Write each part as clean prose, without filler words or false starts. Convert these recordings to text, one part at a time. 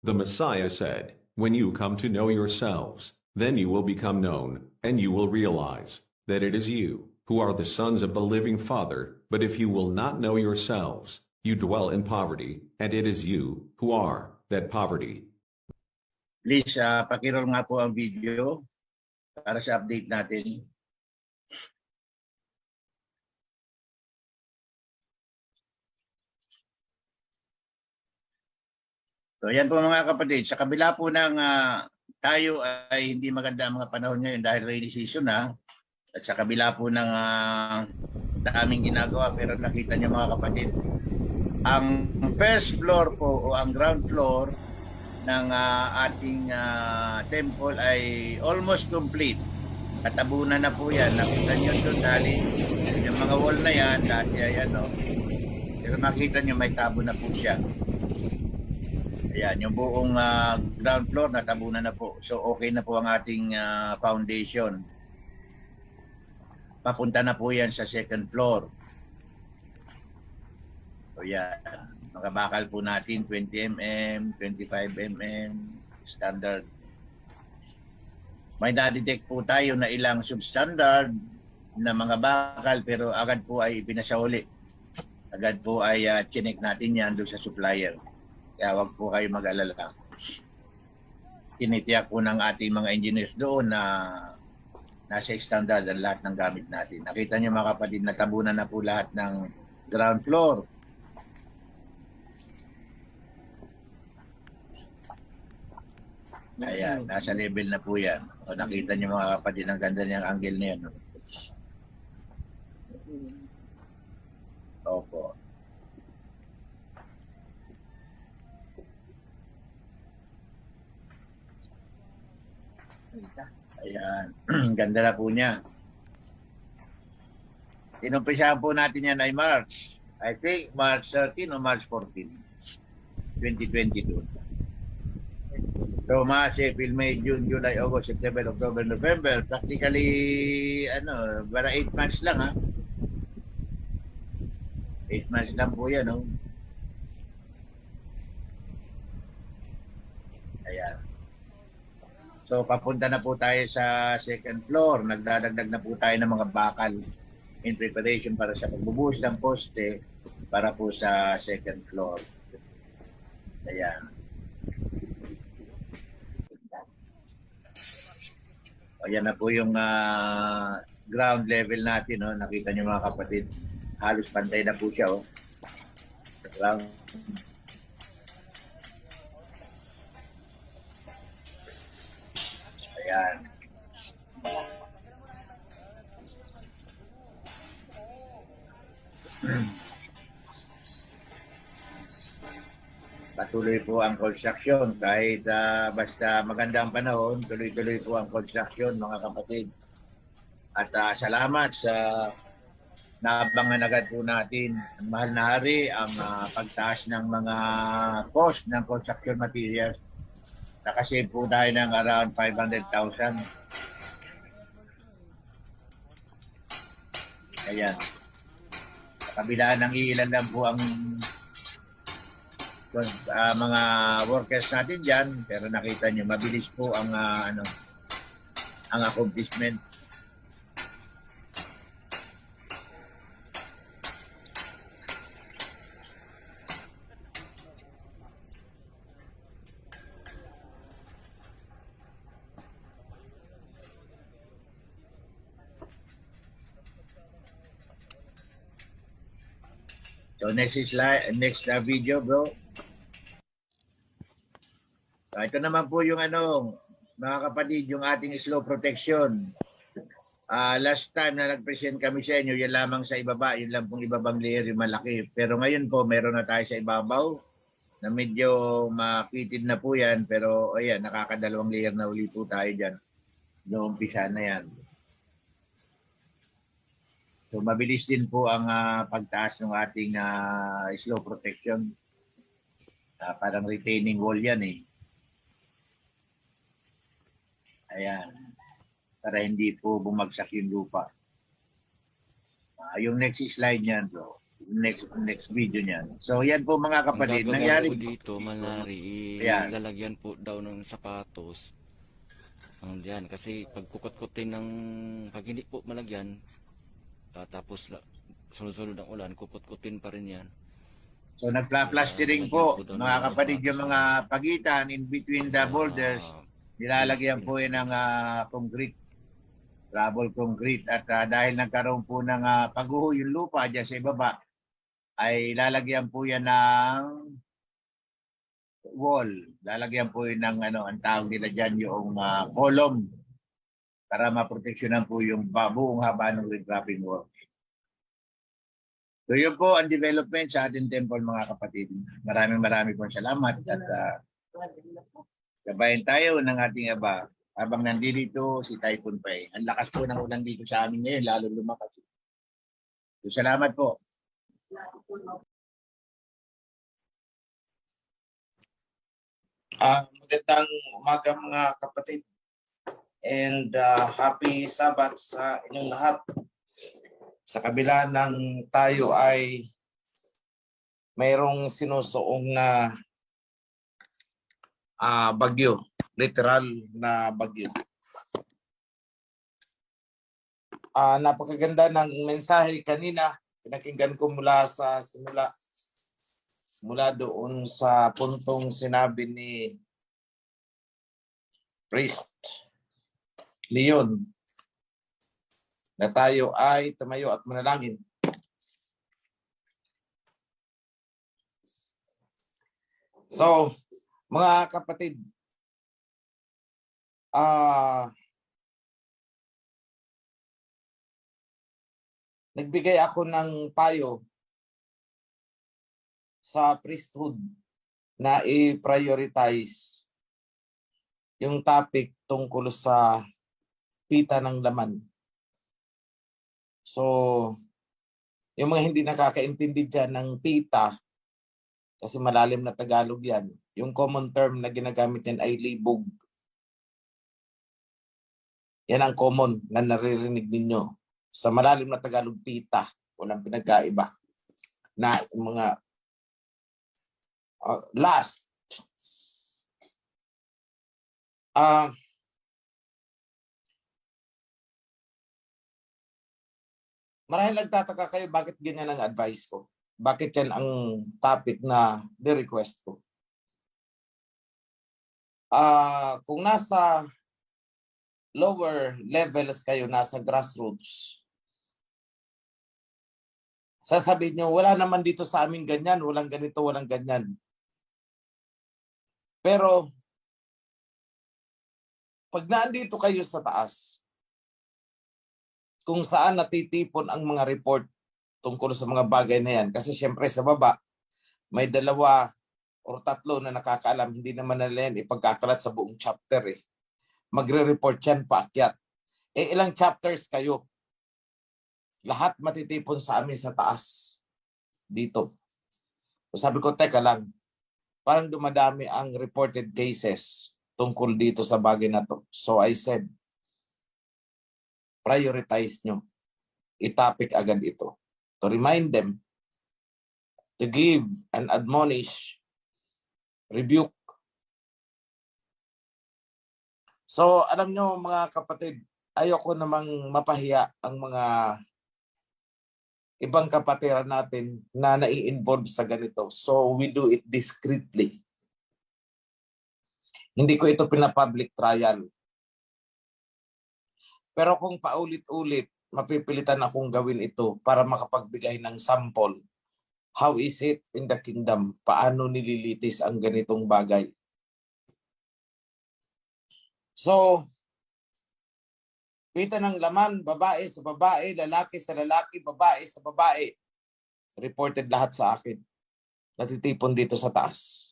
The Messiah said, "When you come to know yourselves, then you will become known, and you will realize that it is you who are the sons of the living Father. But if you will not know yourselves, you dwell in poverty, and it is you who are that poverty." Please, pakiroll nga po ang video para sa update natin. So yan po mga kapatid, sa kabila po ng tayo ay hindi maganda ang mga panahon ngayon dahil rainy season na, at sa kabila po ng daming ginagawa, pero nakita niyo mga kapatid, ang first floor po o ang ground floor ng ating temple ay almost complete. Katabunan na po yan. Nakita niyo doon dali yung mga wall na yan, dati ay ano, pero makita niyo may tabo na po siya. Ayan, yung buong ground floor natabunan na po. So okay na po ang ating foundation. Papunta na po yan sa second floor. So yan, mga bakal po natin 20 mm, 25 mm, standard. May na-detect po tayo na ilang substandard na mga bakal pero agad po ay pinasahuli. Agad po ay chinek natin yan doon sa supplier. Kaya wag po kayo mag-alala. Tinitiyak po ng ating mga engineers doon na nasa standard ang lahat ng gamit natin. Nakita niyo mga kapatid, natabunan na po lahat ng ground floor. Ayan, nasa level na po yan. O, nakita niyo mga kapatid, ang ganda niyang angle na yan. Opo. Ayan, ganda na po niya. Inumpisahan po natin yan ay March. I think March 13 o March 14, 2022. So, March, April, May, June, July, August, September, October, November. Practically, para 8 months lang, ha? 8 months lang po yan, no? Ayan. So, papunta na po tayo sa second floor. Nagdadagdag na po tayo ng mga bakal in preparation para sa pagbubuhos ng poste para po sa second floor. Ayan. Ayan na po yung ground level natin. No? Nakita niyo mga kapatid, halos pantay na po siya. Oh. Ground. Ayan. Patuloy po ang construction kahit basta maganda ang panahon, tuloy-tuloy po ang construction mga kapatid. At salamat sa naabangan agad po natin ang mahal na hari ang pagtaas ng mga cost ng construction materials. Nakasave po tayo ng around 500,000. Ayan. Sa kabila ng ilan lang po ang mga workers natin dyan, pero nakita nyo, mabilis po ang ang accomplishment. So next slide, next video, bro. So ito naman po yung mga kapatid, yung ating slow protection. Last time na nag-present kami sa inyo, yan lamang sa ibaba, yun lang pong ibabang layer yung malaki. Pero ngayon po, meron na tayo sa ibabaw na medyo makitid na po yan. Pero ayan, nakakadalawang layer na uli po tayo dyan. Noong umpisa na yan. So mabilis din po ang pagtaas ng ating slow protection. Parang retaining wall yan eh. Ayan. Para hindi po bumagsak yung lupa. Yung next slide niyan bro. next video niyan. So yan po mga Ang kapatid, gagawin nangyari po dito, Manlari, is yan. lalagyan po daw ng sapatos. Ang diyan, kasi pag kukot-kutin ng, pag hindi po malagyan, tapos sunod-sunod ang ulan, kukot-kutin pa rin yan. So nagpla-plastering po mga kapatid yung mga pagitan in between the boulders. Nilalagyan po yan ng concrete, rubble concrete at dahil nagkaroon po ng pagguho yung lupa dyan sa ibaba ay lalagyan po yan ng wall. Lalagyan po yan ng ang tawag nila dyan yung column para maproteksyonan po yung buong haba ng regrabbing work. So yun po ang development sa ating temple mga kapatid. Maraming pong salamat at gabayan tayo ng ating Aba habang nandito si Typhoon Pai. Ang lakas po ng ulan dito sa amin ngayon, lalo lumakas. So salamat po. Magandang umaga mga kapatid and happy Sabbath sa inyong lahat. Sa kabila ng tayo ay mayroong sinusuong na bagyo, literal na bagyo. Napakaganda ng mensahe kanina, pinakinggan ko mula sa simula. Mula doon sa puntong sinabi ni Priest Leon na tayo ay tumayo at manalangin. So, mga kapatid, nagbigay ako ng payo sa priesthood na i-prioritize yung topic tungkol sa pita ng laman. So, yung mga hindi nakakaintindi dyan ng pita, kasi malalim na Tagalog yan, yung common term na ginagamit yan ay libog. Yan ang common na naririnig ninyo. Sa malalim na Tagalog, pita. Walang pinagkaiba. Na yung mga last. Marahil nagtataka kayo bakit ganyan ang advice ko. Bakit yan ang topic na ni-request ko. Kung nasa lower levels kayo, nasa grassroots, sasabihin nyo, wala naman dito sa amin ganyan, walang ganito, walang ganyan. Pero, pag naandito kayo sa taas, kung saan natitipon ang mga report tungkol sa mga bagay na yan, kasi syempre sa baba, may 2 or 3 na nakakaalam, hindi naman nila yan ipagkakalat sa buong chapter eh. Magre-report yan paakyat. Ilang chapters kayo? Lahat matitipon sa amin sa taas. Dito. So sabi ko, teka lang, parang dumadami ang reported cases tungkol dito sa bagay na to. So I said, prioritize nyo. I-topic agad ito. To remind them, to give and admonish, rebuke. So alam nyo mga kapatid, ayoko namang mapahiya ang mga ibang kapatiran natin na nai-involve sa ganito. So we do it discreetly. Hindi ko ito pina-public trial. Pero kung paulit-ulit, mapipilitan akong gawin ito para makapagbigay ng sample. How is it in the kingdom? Paano nililitis ang ganitong bagay? So, pita ng laman, babae sa babae, lalaki sa lalaki, babae sa babae. Reported lahat sa akin. Natitipon dito sa taas.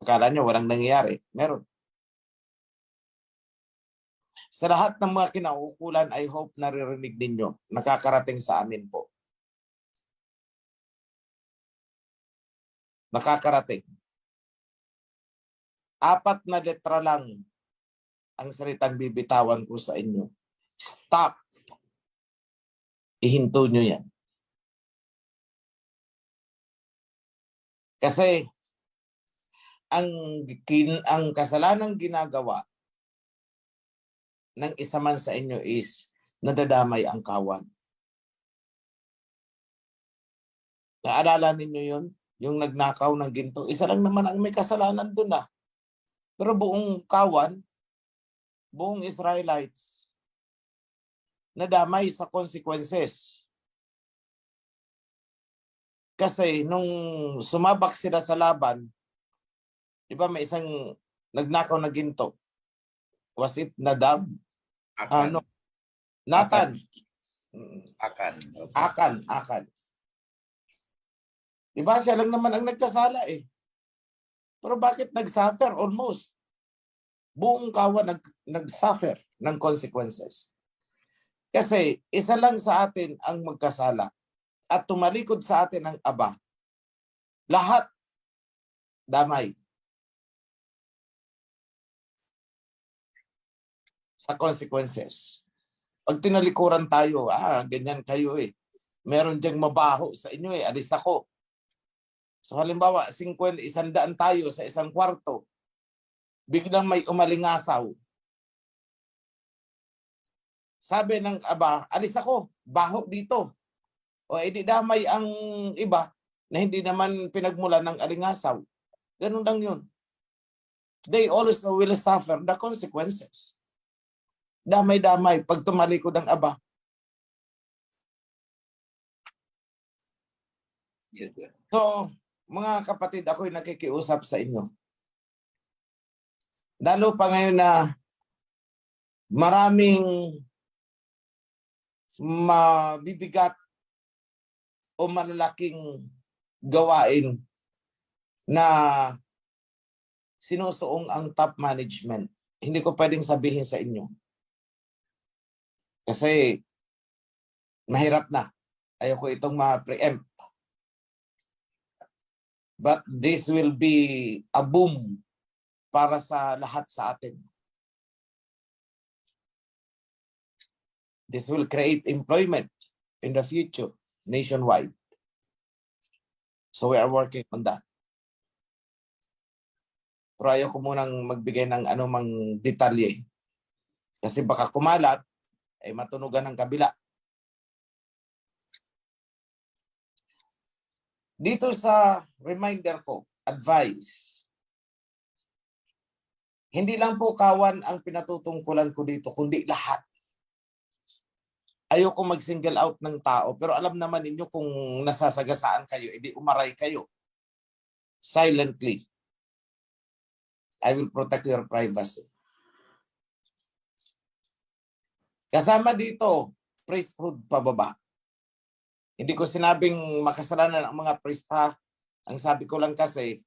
Akala nyo walang nangyayari. Meron. Sa lahat ng mga kinaukulan, I hope naririnig ninyo. Nakakarating sa amin po. Nakakarating. 4 na letra lang ang salitang bibitawan ko sa inyo. Stop. Ihinto nyo yan. Kasi ang kasalanang ginagawa ng isa man sa inyo is nadadamay ang kawan. Naalala ninyo yun? Yung nagnakaw ng ginto. Isa lang naman ang may kasalanan dun ah. Pero buong kawan, buong Israelites, nadamay sa consequences. Kasi nung sumabak sila sa laban, di ba may isang nagnakaw na ginto? Was it Nadab? Akan. Nathan. Akan. Akan. Di ba siya lang naman ang nagkasala eh. Pero bakit nag-suffer almost? Buong kawan nag-suffer ng consequences. Kasi isa lang sa atin ang magkasala at tumalikod sa atin ang Aba. Lahat damay sa consequences. Pag tinalikuran tayo, ganyan kayo eh. Meron diyang mabaho sa inyo eh, alis ako. So halimbawa, 100 tayo sa isang kwarto. Biglang may umalingasaw. Sabi ng Aba, alis ako, baho dito. O edi damay ang iba na hindi naman pinagmulan ng alingasaw. Ganun lang yun. They always will suffer the consequences. Damay-damay pag tumalikod ang Aba. So, mga kapatid, ako'y nakikiusap sa inyo. Lalo pa ngayon na maraming mabibigat o malalaking gawain na sinusuong ang top management. Hindi ko pwedeng sabihin sa inyo. Kasi mahirap na. Ayoko itong ma-preempt. But this will be a boom para sa lahat sa atin. This will create employment in the future nationwide. So we are working on that. Pero ayoko munang magbigay ng anumang detalye. Kasi baka kumalat, ay matunugan ng kabila. Dito sa reminder ko, advice. Hindi lang po kawan ang pinatutungkulan ko dito, kundi lahat. Ayoko mag-single out ng tao, pero alam naman ninyo kung nasasagasaan kayo, edi umaray kayo. Silently. I will protect your privacy. Kasama dito, priesthood pababa. Hindi ko sinabing makasalanan ang mga priest ha. Ang sabi ko lang kasi,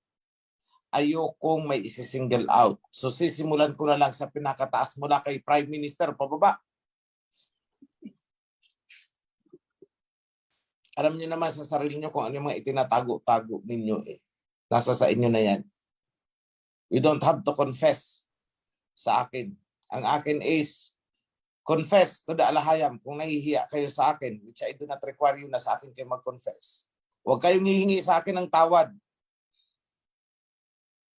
ayokong may isi-single out. So sisimulan ko na lang sa pinakataas mula kay Prime Minister pababa. Alam niyo naman sa sarili niyo kung ano yung mga itinatago-tago ninyo eh. Nasa sa inyo na yan. You don't have to confess sa akin. Ang akin is confess to the alahayam kung nahihiya kayo sa akin, which I do not require you na sa akin kayo mag-confess. Huwag kayong hihingi sa akin ng tawad.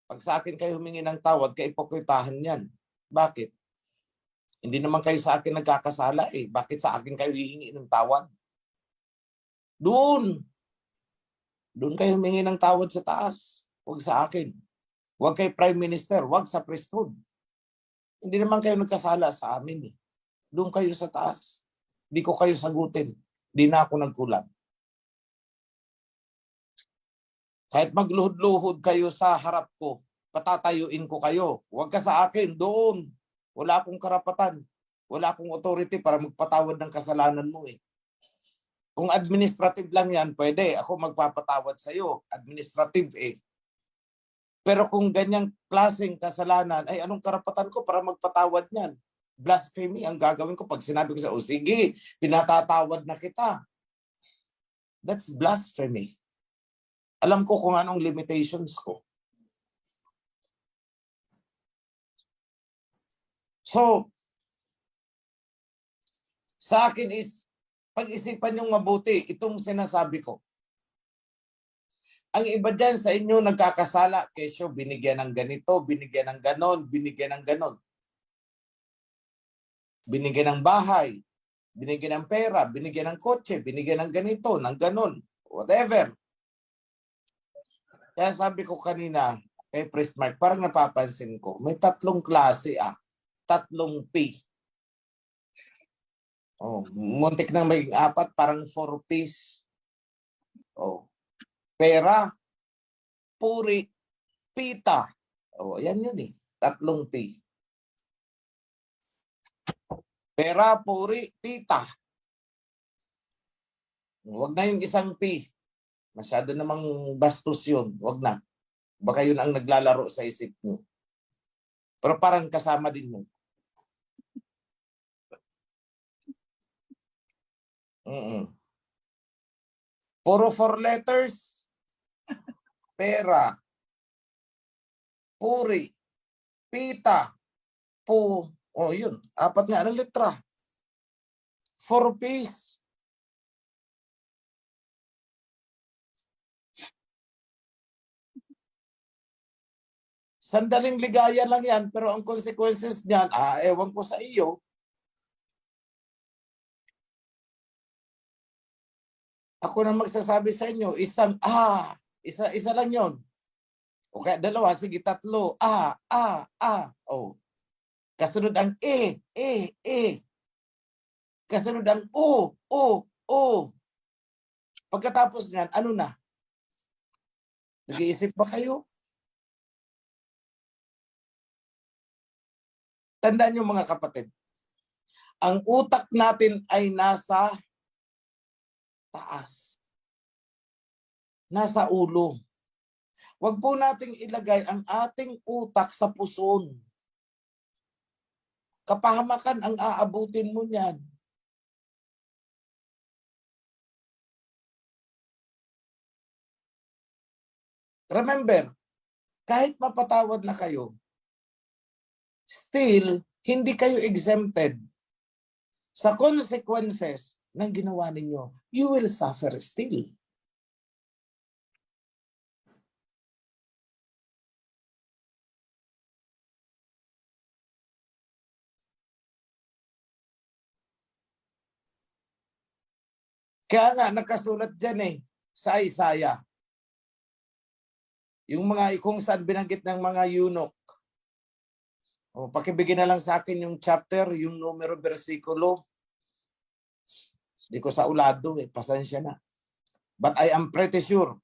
Pag sa akin kayo humingi ng tawad, kaipokritahan yan. Bakit? Hindi naman kayo sa akin nagkakasala eh. Bakit sa akin kayo hihingi ng tawad? Doon kayo humingi ng tawad sa taas. Huwag sa akin. Huwag kay Prime Minister. Huwag sa priesthood. Hindi naman kayo nagkasala sa amin eh. Doon kayo sa taas. Di ko kayo sagutin. Di na ako nagkulang. Kahit magluhod-luhod kayo sa harap ko, patatayuin ko kayo. Huwag ka sa akin. Doon. Wala akong karapatan. Wala akong authority para magpatawad ng kasalanan mo eh. Kung administrative lang yan, pwede. Ako magpapatawad sa'yo. Administrative eh. Pero kung ganyang klaseng kasalanan, ay anong karapatan ko para magpatawad niyan? Blasphemy ang gagawin ko pag sinabi ko sa sige, pinatatawad na kita. That's blasphemy. Alam ko kung anong limitations ko. So, sa akin is, pag-isipan yung mabuti, itong sinasabi ko. Ang iba dyan sa inyo nagkakasala, kesyo binigyan ng ganito, binigyan ng ganon, binigyan ng ganon. Binigyan ng bahay, binigyan ng pera, binigyan ng kotse, binigyan ng ganito, ng ganon, whatever. Kaya sabi ko kanina, kay Prismark, parang napapansin ko, may tatlong klase tatlong P. Oh, muntik nang maging apat, parang 4 Ps. Oh. Pera, puri, pita. Oh, yan yun eh. Tatlong P. Pera, puri, pita. Huwag na yung isang P. Masyado namang bastos yun. Huwag na. Baka yun ang naglalaro sa isip mo. Pero parang kasama din mo. Puro 4 letters. Pera. Puri. Pita. Po. Oh, yun. Apat nga ng letra. 4 Ps. Sandaling ligaya lang yan, pero ang consequences niyan, ewan ko sa iyo. Ako na magsasabi sa inyo, isa lang yon. O kaya dalawa, sige, tatlo, oh. Kasunod ang E. Kasunod ang O. Pagkatapos niyan, ano na? Nag-iisip ba kayo? Tandaan niyo mga kapatid, ang utak natin ay nasa taas. Nasa ulo. Huwag po nating ilagay ang ating utak sa puson. Kapahamakan ang aabutin mo niyan. Remember, kahit mapatawad na kayo, still, hindi kayo exempted sa consequences ng ginawa ninyo. You will suffer still. Kaya nga, nakasulat dyan sa Isaiah. Yung mga kung saan binanggit ng mga eunuch. O, pakibigyan na lang sa akin yung chapter, yung numero, versikulo. Hindi ko sa ulado pasensya na. But I am pretty sure,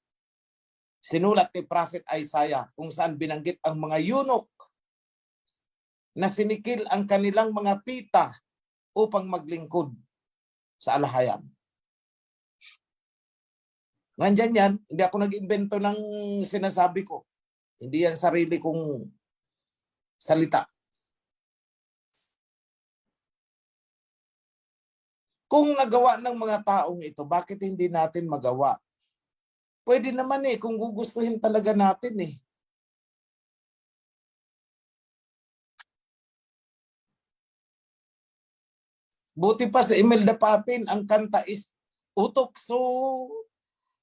sinulat ni Prophet Isaiah kung saan binanggit ang mga eunuch na sinikil ang kanilang mga pita upang maglingkod sa alahayam. Nandyan yan, hindi ako nag-invento ng sinasabi ko. Hindi yan sarili kong salita. Kung nagawa ng mga taong ito, bakit hindi natin magawa? Pwede naman kung gugustuhin talaga natin Buti pa sa Imelda Papin, ang kanta is Utokso,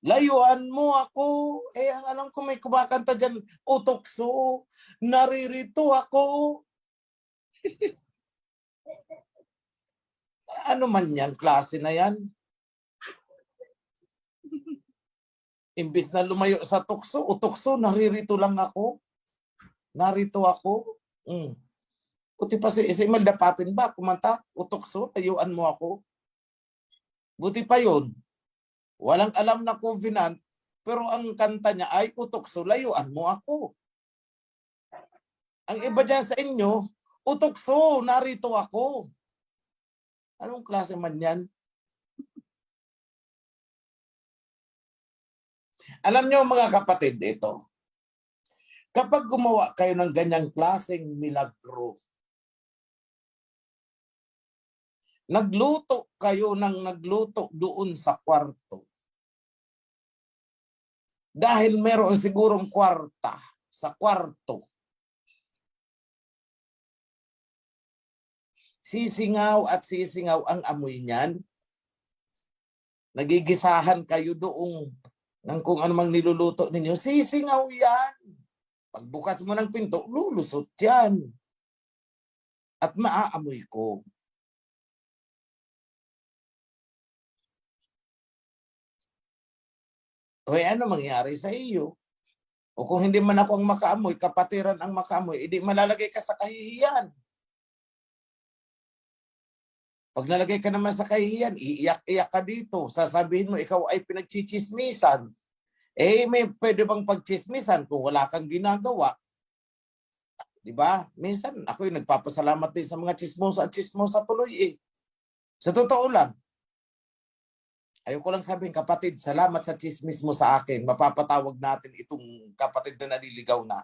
layuan mo ako. Ang alam ko may kumakanta dyan, Utokso, naririto ako. Ano man yan, klase na yan. Imbis na lumayo sa tukso, Utokso, naririto lang ako. Narito ako. Buti pa si Imelda Papin ba, kumanta, Utokso, layuan mo ako. Buti pa yun. Walang alam na covenant, pero ang kanta niya ay Utokso, layuan mo ako. Ang iba dyan sa inyo, Utokso, narito ako. Anong klase man yan? Alam niyo mga kapatid, ito. Kapag gumawa kayo ng ganyang klaseng milagro, nagluto kayo ng nagluto doon sa kwarto. Dahil meron sigurong kwarta sa kwarto. Sisingaw at sisingaw ang amoy niyan. Nagigisahan kayo doong ng kung ano mang niluluto ninyo, sisingaw yan. Pagbukas mo ng pinto, lulusot yan. At maaamoy ko. O ano mangyari sa iyo? O kung hindi man ako ang makaamoy, kapatiran ang makaamoy, edi malalagay ka sa kahihiyan. Pag nalagay ka naman sa kahihiyan, iiyak-iyak ka dito. Sasabihin mo, ikaw ay pinagchichismisan. May pwede bang pagchismisan kung wala kang ginagawa? Diba? Minsan, ako yung nagpapasalamat din sa mga chismosa at chismosa tuloy eh. Sa totoo lang, ayoko lang sabihin, kapatid, salamat sa chismis mo sa akin. Mapapatawag natin itong kapatid na naliligaw na.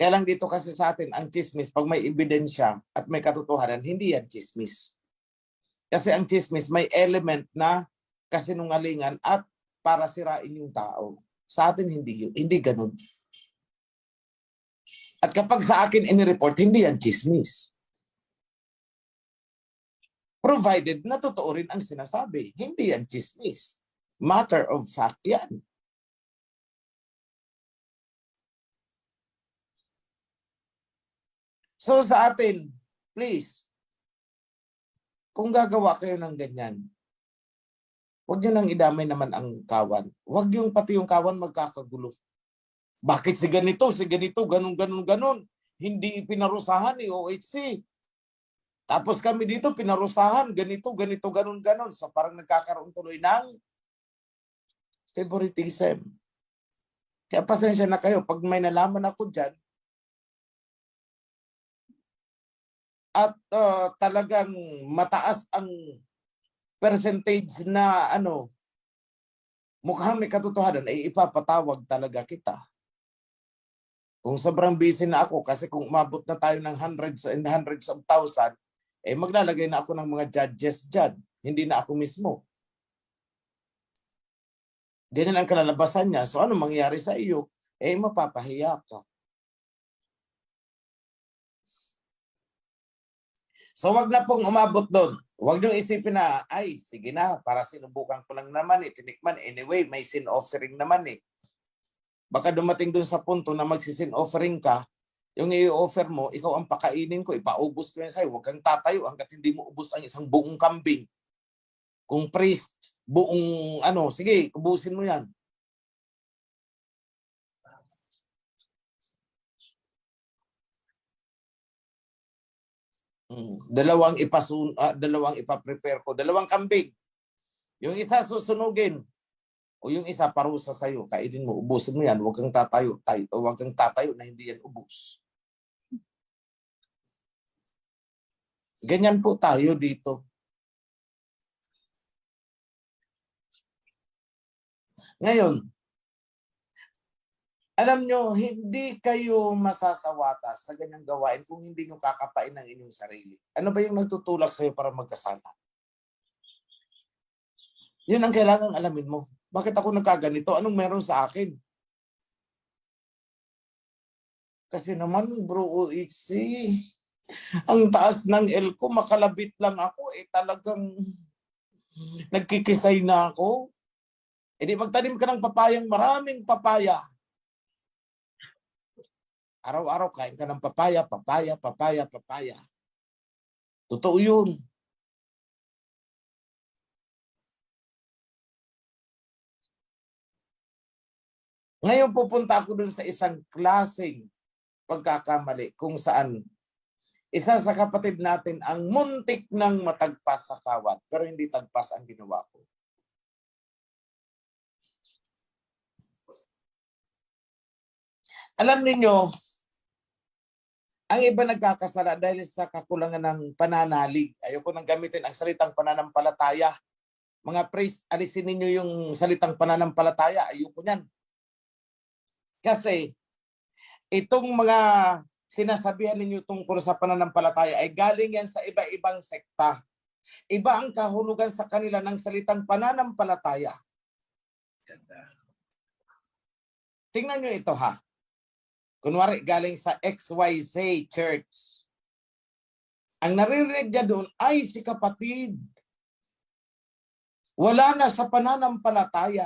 Kaya lang dito kasi sa atin, ang chismis, pag may ebidensya at may katotohanan, hindi yan chismis. Kasi ang chismis may element na kasinungalingan at para sirain yung tao. Sa atin, hindi yun. Hindi ganun. At kapag sa akin inireport, hindi yan chismis. Provided na totoo rin ang sinasabi. Hindi yan chismis. Matter of fact yan. So sa atin, please, kung gagawa kayo ng ganyan, huwag nyo nang idamay naman ang kawan. Huwag yung pati yung kawan magkakagulo. Bakit si ganito, ganun. Hindi pinarusahan ni OHC. Tapos kami dito pinarusahan, ganito, ganun. So parang nagkakaroon tuloy ng favoritism. Kaya pasensya na kayo, pag may nalaman ako dyan, at talagang mataas ang percentage na mukhang may katotohanan, ay ipapatawag talaga kita. Kung sobrang busy na ako, kasi kung umabot na tayo ng hundreds and hundreds of thousand, maglalagay na ako ng mga judges dyan. Hindi na ako mismo. Ganyan ang kalalabasan niya. So ano mangyayari sa iyo? Mapapahiya ka. So wag na pong umabot doon. Wag niyong isipin na, sige na, para sinubukan ko lang naman, tinikman. Anyway, may sin offering naman eh. Baka dumating doon sa punto na magsisin offering ka, yung i-offer mo, ikaw ang pakainin ko, ipaubos ko yan sa'yo. Huwag kang tatayo hanggat hindi mo ubos ang isang buong kambing. Kung priest, buong sige, ubusin mo yan. Dalawang ipaprepare ko, dalawang kambing. Yung isa susunugin, o yung isa parusa sa'yo, kainin mo, ubusin mo yan, huwag kang tatayo na hindi yan ubos. Ganyan po tayo dito. Ngayon, alam nyo, hindi kayo masasawata sa ganyang gawain kung hindi nyo kakapain ng inyong sarili. Ano ba yung nagtutulak sa'yo para magkasala? Yun ang kailangang alamin mo. Bakit ako nagkaganito? Anong meron sa akin? Kasi naman, bro, OHC, ang taas ng L ko, makalabit lang ako, talagang nagkikisay na ako. Di magtanim ka ng papayang, maraming papaya. Araw-araw kain ka ng papaya. Totoo yun. Ngayon pupunta ako dun sa isang klaseng pagkakamali kung saan isa sa kapatid natin ang muntik ng matagpas sa kawan pero hindi tagpas ang ginawa ko. Alam niyo, ang iba nagkakasala dahil sa kakulangan ng pananalig. Ayoko nang gamitin ang salitang pananampalataya. Mga priest, alisin ninyo yung salitang pananampalataya. Ayoko niyan. Kasi itong mga sinasabihan ninyo tungkol sa pananampalataya ay galing yan sa iba-ibang sekta. Iba ang kahulugan sa kanila ng salitang pananampalataya. Tingnan nyo ito ha. Kunwari galing sa XYZ Church. Ang naririnig niya doon ay si kapatid. Wala na sa pananampalataya.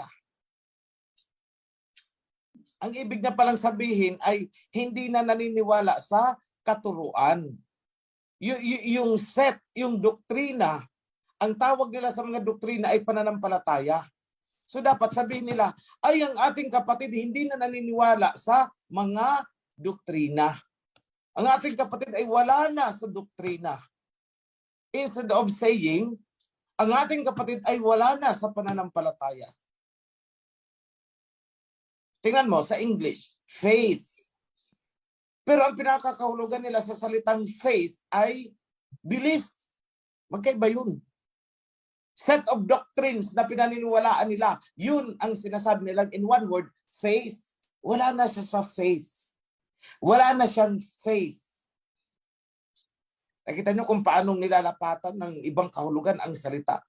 Ang ibig na palang sabihin ay hindi na naniniwala sa katuruan. Yung set, yung doktrina, ang tawag nila sa mga doktrina ay pananampalataya. So dapat sabihin nila, ay ang ating kapatid hindi na naniniwala sa mga doktrina. Ang ating kapatid ay wala na sa doktrina. Instead of saying, ang ating kapatid ay wala na sa pananampalataya. Tingnan mo sa English, faith. Pero ang pinakakahulugan nila sa salitang faith ay belief. Magkaiba yun. Set of doctrines na pinaniniwalaan nila, yun ang sinasabi nilang in one word, faith. Wala na siya sa faith. Wala na siyang faith. Nakita nyo kung paano nilalapatan ng ibang kahulugan ang salita.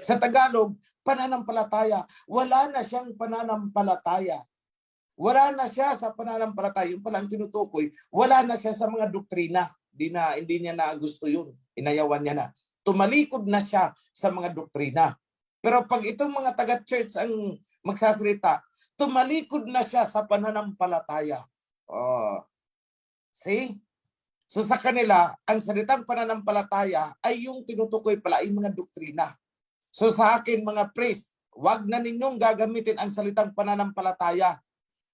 Sa Tagalog, pananampalataya. Wala na siyang pananampalataya. Wala na siya sa pananampalataya. Yung palang tinutukoy, wala na siya sa mga doktrina. Hindi niya na gusto yun. Inayawan niya na. Tumalikod na siya sa mga doktrina. Pero pag itong mga taga-church ang magsasalita, tumalikod na siya sa pananampalataya. Oh. See? So sa kanila, ang salitang pananampalataya ay yung tinutukoy pala ay mga doktrina. So sa akin mga priest, wag na ninyong gagamitin ang salitang pananampalataya.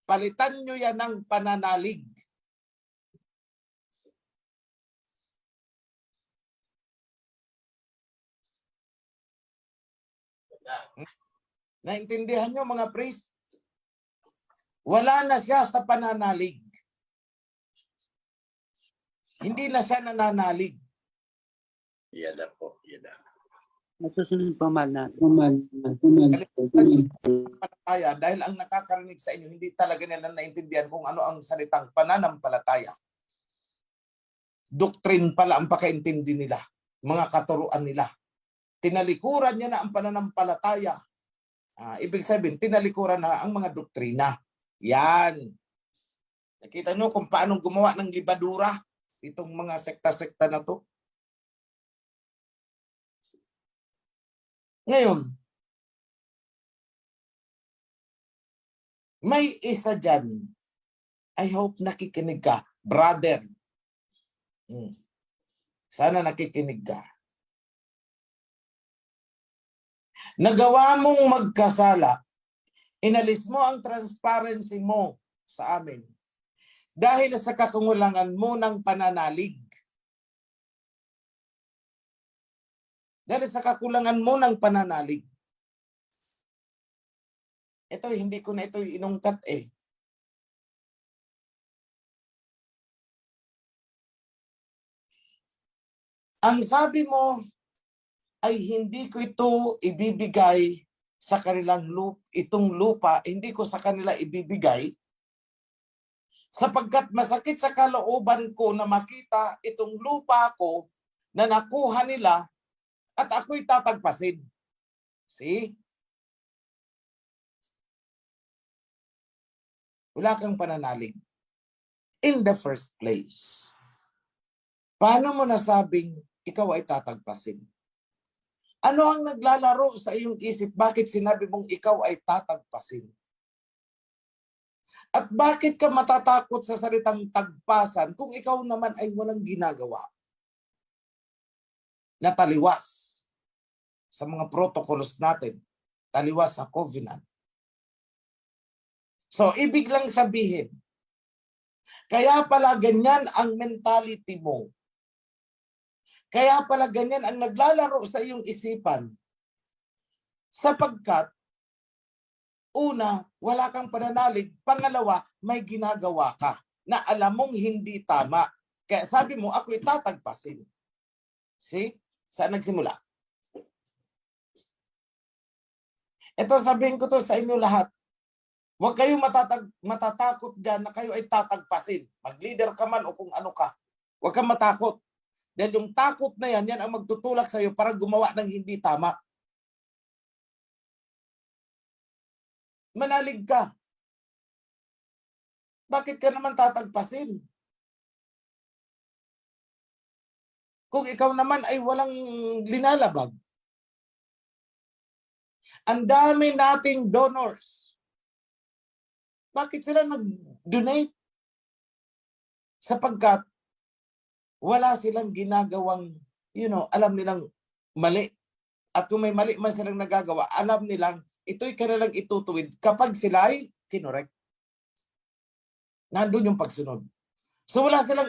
Palitan nyo yan ng pananalig. Naintindihan nyo mga priest? Wala na siya sa pananalig. Hindi na siya nananalig. Yan na po. Yan na. Masusunod pa man na. Pananampalataya, dahil ang nakakarinig sa inyo, hindi talaga nila naintindihan kung ano ang salitang pananampalataya. Doktrin pala ang pakaintindi nila, mga katuruan nila. Tinalikuran niya na ang pananampalataya. Ibig sabihin, tinalikuran na ang mga doktrina. Yan. Nakita nyo kung paano gumawa ng libadura itong mga sekta-sekta na to. Ngayon, may isa dyan. I hope nakikinig ka. Brother. Sana nakikinig ka. Nagawa mong magkasala. Inalis mo ang transparency mo sa amin. Dahil sa kakungulangan mo ng pananalig. Dahil sa kakulangan mo ng pananalig. Ito, hindi ko na ito inungkat eh. Ang sabi mo ay hindi ko ito ibibigay sa kanilang itong lupa, hindi ko sa kanila ibibigay sapagkat masakit sa kalooban ko na makita itong lupa ko na nakuha nila at ako'y tatagpasin. See? Wala kang pananalig. In the first place. Paano mo nasabing ikaw ay tatagpasin? Ano ang naglalaro sa iyong isip? Bakit sinabi mong ikaw ay tatagpasin? At bakit ka matatakot sa salitang tagpasan kung ikaw naman ay walang ginagawa? Nataliwas sa mga protocols natin, taliwas sa covenant. So, ibig lang sabihin, kaya pala ganyan ang mentality mo. Kaya pala ganyan ang naglalaro sa iyong isipan. Sapagkat, una, wala kang pananalig. Pangalawa, may ginagawa ka na alam mong hindi tama. Kaya sabi mo, ako'y tatagpasin. See? Saan nagsimula? Ito, sabihin ko to sa inyo lahat. Huwag kayong matatakot dyan na kayo ay tatagpasin. Mag-leader ka man o kung ano ka. Huwag kang matakot. Dahil yung takot na yan ang magtutulak sa iyo para gumawa ng hindi tama. Manalig ka. Bakit ka naman tatagpasin? Kung ikaw naman ay walang linalabag. Ang dami nating donors. Bakit sila nag-donate? Sapagkat wala silang ginagawang, alam nilang mali. At kung may mali man silang nagagawa, alam nilang ito'y kanilang itutuwid kapag sila ay kinorek. Nandun yung pagsunod. So wala silang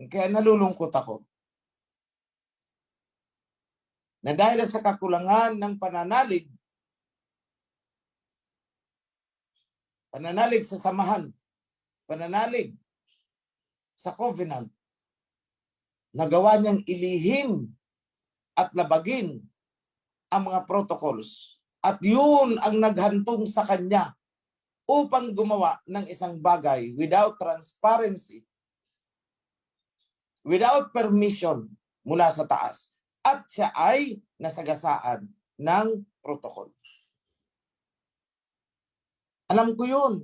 kaya nalulungkot ako na dahil sa kakulangan ng pananalig sa samahan, pananalig sa covenant, nagawa niyang ilihim at labagin ang mga protocols. At yun ang naghantong sa kanya upang gumawa ng isang bagay without transparency, without permission mula sa taas. At siya ay nasagasaan ng protocol. Alam ko yun.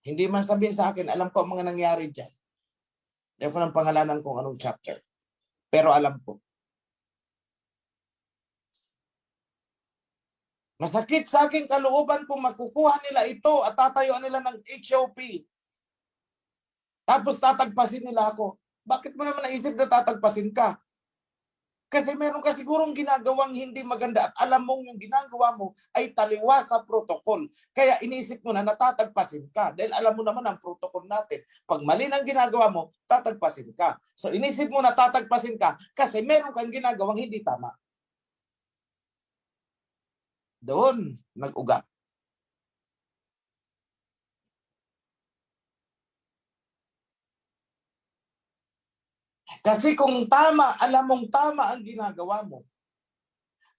Hindi man sabihin sa akin, alam ko ang mga nangyari dyan. Ayaw ko ng pangalanan kung anong chapter. Pero alam ko. Masakit sa aking kalooban kung makukuha nila ito at tatayuan nila ng HOP. Tapos tatagpasin nila ako. Bakit mo naman naisip na tatagpasin ka? Kasi meron ka sigurong ginagawang hindi maganda at alam mong yung ginagawa mo ay taliwas sa protocol. Kaya inisip mo na natatagpasin ka. Dahil alam mo naman ang protocol natin. Pag mali ng ginagawa mo, tatagpasin ka. So inisip mo na tatagpasin ka kasi meron kang ginagawang hindi tama. Doon nag-ugat. Kasi kung tama, alam mong tama ang ginagawa mo,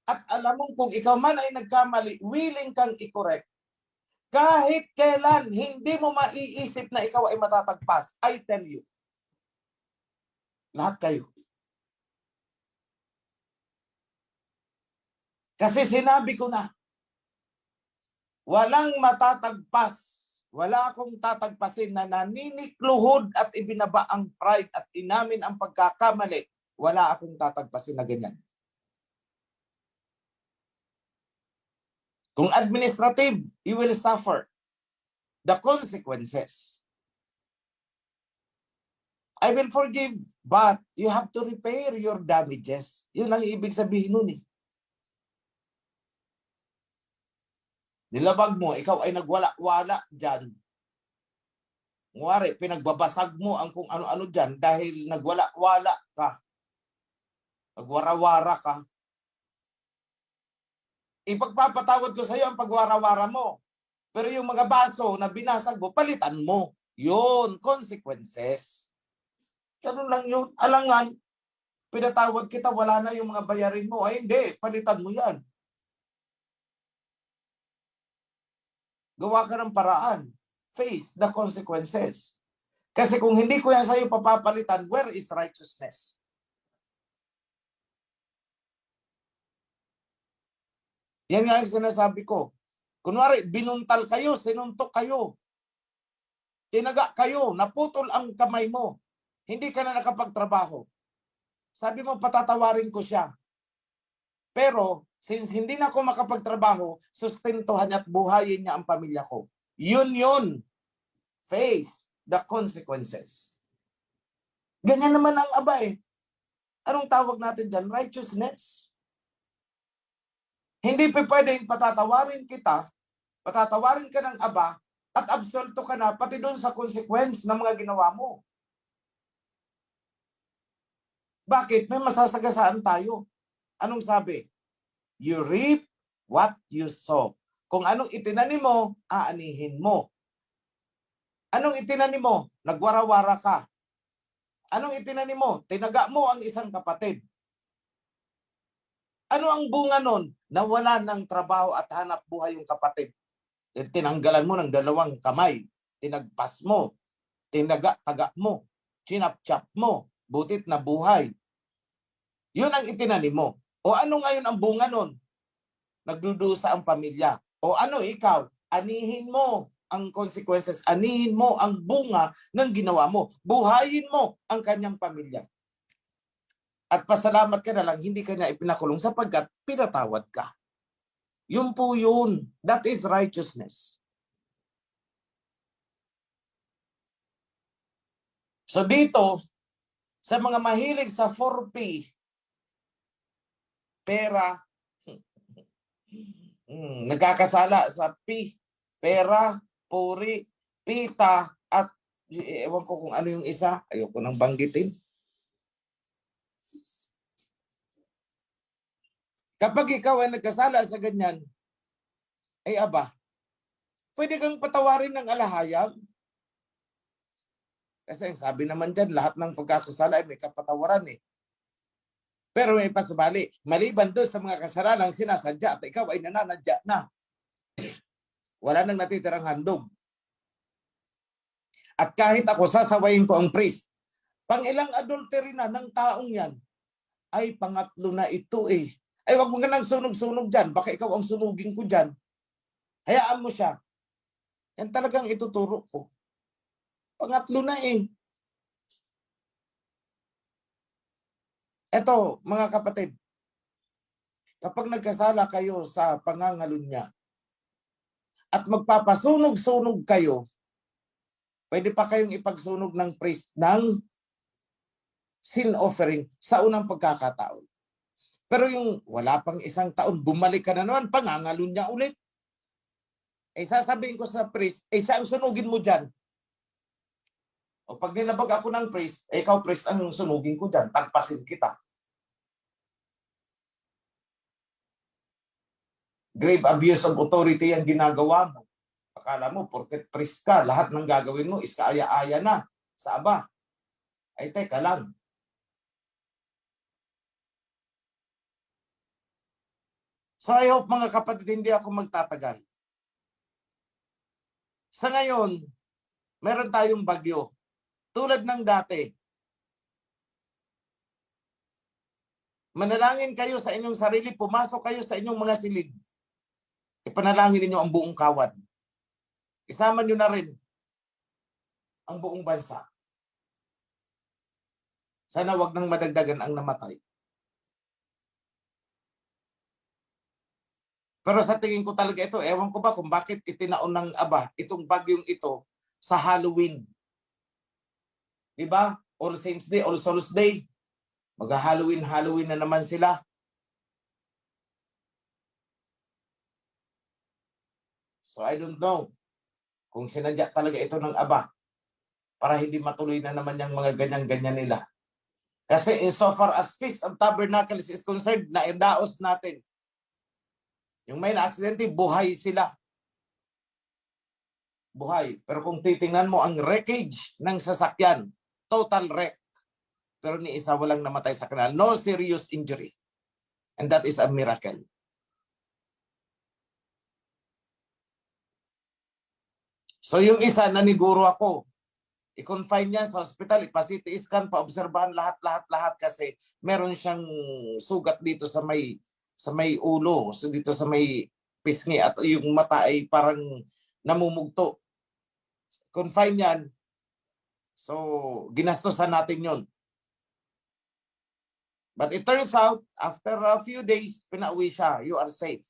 at alam mong kung ikaw man ay nagkamali, willing kang i-correct, kahit kailan hindi mo maiisip na ikaw ay matatagpas, I tell you, lahat kayo. Kasi sinabi ko na, walang matatagpas. Wala akong tatagpasin na naninikluhod at ibinaba ang pride at inamin ang pagkakamali. Wala akong tatagpasin na ganyan. Kung administrative, you will suffer the consequences. I will forgive, but you have to repair your damages. Yun ang ibig sabihin nun eh. Nilabag mo, ikaw ay nagwala-wala dyan. Ngwari, pinagbabasag mo ang kung ano-ano dyan dahil nagwala-wala ka. Nagwara-wara ka. Ipagpapatawad ko sa iyo ang pagwara-wara mo. Pero yung mga baso na binasag mo, palitan mo. Yun, consequences. Ganun lang yun. Alangan, pinatawad kita, wala na yung mga bayarin mo. Ay hindi, palitan mo yan. Gawa ka ng paraan. Face the consequences. Kasi kung hindi ko yan sa'yo papapalitan, where is righteousness? Yan nga ang sinasabi ko. Kunwari, binuntal kayo, sinuntok kayo. Tinaga kayo, naputol ang kamay mo. Hindi ka na nakapagtrabaho. Sabi mo, patatawarin ko siya. Pero, since hindi na ako makapagtrabaho, sustentuhan at buhayin niya ang pamilya ko. Yun. Face the consequences. Ganyan naman ang aba eh. Anong tawag natin dyan? Righteousness. Hindi pa pwedeng patatawarin kita, patatawarin ka ng aba, at absolto ka na pati doon sa consequence ng mga ginawa mo. Bakit? May masasagasaan tayo. Anong sabi? You reap what you sow. Kung anong itinanim mo, aanihin mo. Anong itinanim mo? Nagwara-wara ka. Anong itinanim mo? Tinaga mo ang isang kapatid. Ano ang bunga nun? Nawala ng trabaho at hanap buhay yung kapatid. Tinanggalan mo ng 2 kamay. Tinagpas mo. Taga mo. Chinap-chap mo. Butit na buhay. Yun ang itinanim mo. O ano ngayon ang bunga nun? Nagdudusa ang pamilya. O ano ikaw? Anihin mo ang consequences. Anihin mo ang bunga ng ginawa mo. Buhayin mo ang kanyang pamilya. At pasalamat ka na lang, hindi ka niya ipinakulong sapagkat pinatawad ka. Yun po yun. That is righteousness. So dito, sa mga mahilig sa 4P, pera, nagkakasala sa P, pera, puri, pita, at ewan ko kung ano yung isa, ayoko nang banggitin. Kapag ikaw ay nagkasala sa ganyan, ay aba, pwede kang patawarin ng alahayam. Kasi sabi naman dyan, lahat ng pagkakasala ay may kapatawaran eh. Pero may pasubali, maliban doon sa mga kasalanang sinasadya at ikaw ay nananadya na. Wala nang natitirang handog. At kahit ako sasawayin ko ang priest, pang ilang adultery na ng taong yan, ay pangatlo na ito eh. Ay wag mo ka nang sunog-sunog dyan, baka ikaw ang sunugin ko dyan. Hayaan mo siya. Yan talagang ituturo ko. Pangatlo na eh. Eto, mga kapatid, kapag nagkasala kayo sa pangangalunya at magpapasunog-sunog kayo, pwede pa kayong ipagsunog ng priest ng sin offering sa unang pagkakataon. Pero yung wala pang isang taon, bumalik ka na naman, pangangalunya ulit. Eh sasabihin ko sa priest, eh siya ang sunugin mo dyan. O pag nilabag ako ng priest, eh ikaw priest ang sunugin ko dyan, tagpasin kita. Grave abuse of authority ang ginagawa mo. Akala mo, porket priest ka, lahat ng gagawin mo is kaaya-aya na sa aba. Ay teka lang. So I hope mga kapatid, hindi ako magtatagal. Sa ngayon, meron tayong bagyo. Tulad ng dati. Manalangin kayo sa inyong sarili, pumasok kayo sa inyong mga silid. Ipanalangin niyo ang buong kawan. Isama niyo na rin ang buong bansa. Sana wag nang madagdagan ang namatay. Pero sa tingin ko talaga ito, ewan ko ba kung bakit itinaon ng aba itong bagyong ito sa Halloween. Diba? All Saints Day, All Souls Day. Mag-Halloween na naman sila. So I don't know kung sinadya talaga ito ng aba para hindi matuloy na naman yung mga ganyan-ganyan nila. Kasi insofar as Feast of Tabernacles is concerned, naidaos natin. Yung may na-aksidente, buhay sila. Buhay. Pero kung titingnan mo ang wreckage ng sasakyan, total wreck. Pero ni isa walang namatay sa kanila. No serious injury. And that is a miracle. So yung isa, naniguro ako. I-confine niya sa hospital, ipa-CT scan, pa-obserbahan lahat kasi meron siyang sugat dito sa may ulo, so dito sa may pisngi at yung mata ay parang namumugto. Confine yan. So, ginastosan natin yon. But it turns out, after a few days, pinauwi siya. You are safe.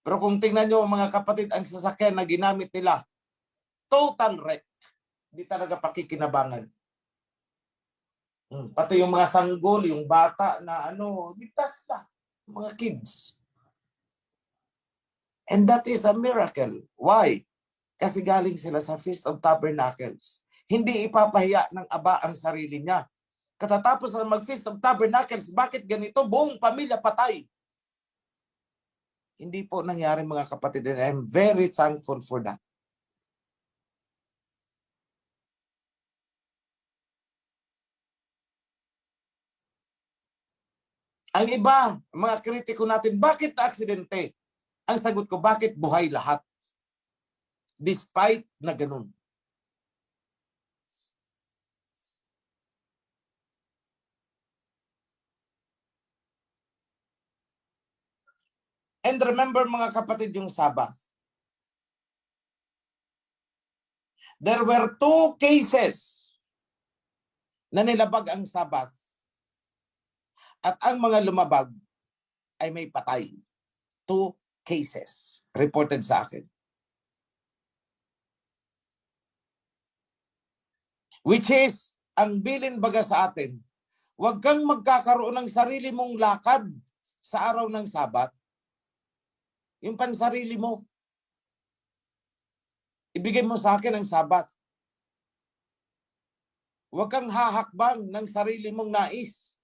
Pero kung tingnan nyo mga kapatid, ang sasakyan na ginamit nila, total wreck. Hindi talaga pakikinabangan. Pati yung mga sanggol, yung bata na ligtas na. Mga kids. And that is a miracle. Why? Kasi galing sila sa Feast of Tabernacles. Hindi ipapahiya ng aba ang sarili niya. Katatapos na mag-Feast of Tabernacles, bakit ganito? Buong pamilya patay. Hindi po nangyari mga kapatid. And I'm very thankful for that. Ang iba, mga kritiko natin, bakit aksidente? Ang sagot ko, bakit buhay lahat? Despite na ganun. And remember mga kapatid yung Sabbath. There were 2 cases na nilabag ang Sabbath. At ang mga lumabag ay may patay. 2 cases reported sa akin. Which is, ang bilin baga sa atin, huwag kang magkakaroon ng sarili mong lakad sa araw ng Sabat. Yung pansarili mo. Ibigay mo sa akin ang Sabat. Huwag kang hahakbang ng sarili mong nais.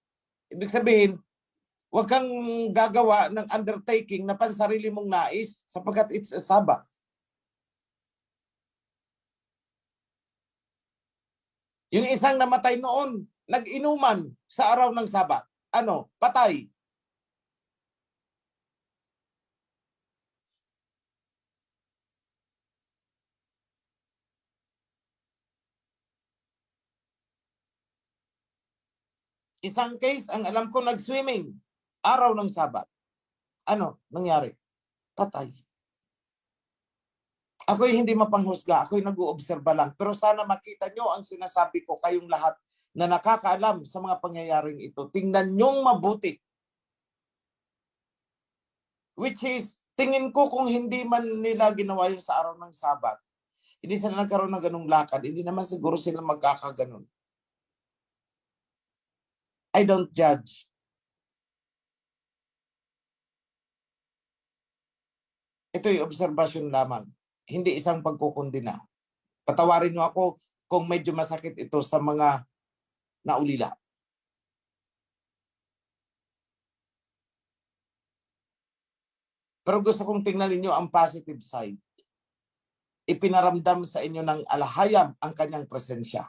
Ibig sabihin, huwag kang gagawa ng undertaking na pansarili mong nais sapagkat it's a Sabbath. Yung isang namatay noon, nag-inuman sa araw ng Sabat. Ano? Patay. Isang case, ang alam ko, nag-swimming. Araw ng Sabat. Ano? Nangyari? Patay. Ako'y hindi mapanghusga. Ako'y nag-uobserba lang. Pero sana makita nyo ang sinasabi ko, kayong lahat na nakakaalam sa mga pangyayaring ito. Tingnan nyong mabuti. Which is, tingin ko kung hindi man nila ginawa yun sa araw ng Sabat, hindi sila nagkaroon ng ganung lakad, hindi naman siguro sila magkakaganon. I don't judge. Ito'y obserbasyon lamang. Hindi isang pagkukundina. Patawarin niyo ako kung medyo masakit ito sa mga naulila. Pero gusto kong tingnan ninyo ang positive side. Ipinaramdam sa inyo ng alahayam ang kanyang presensya.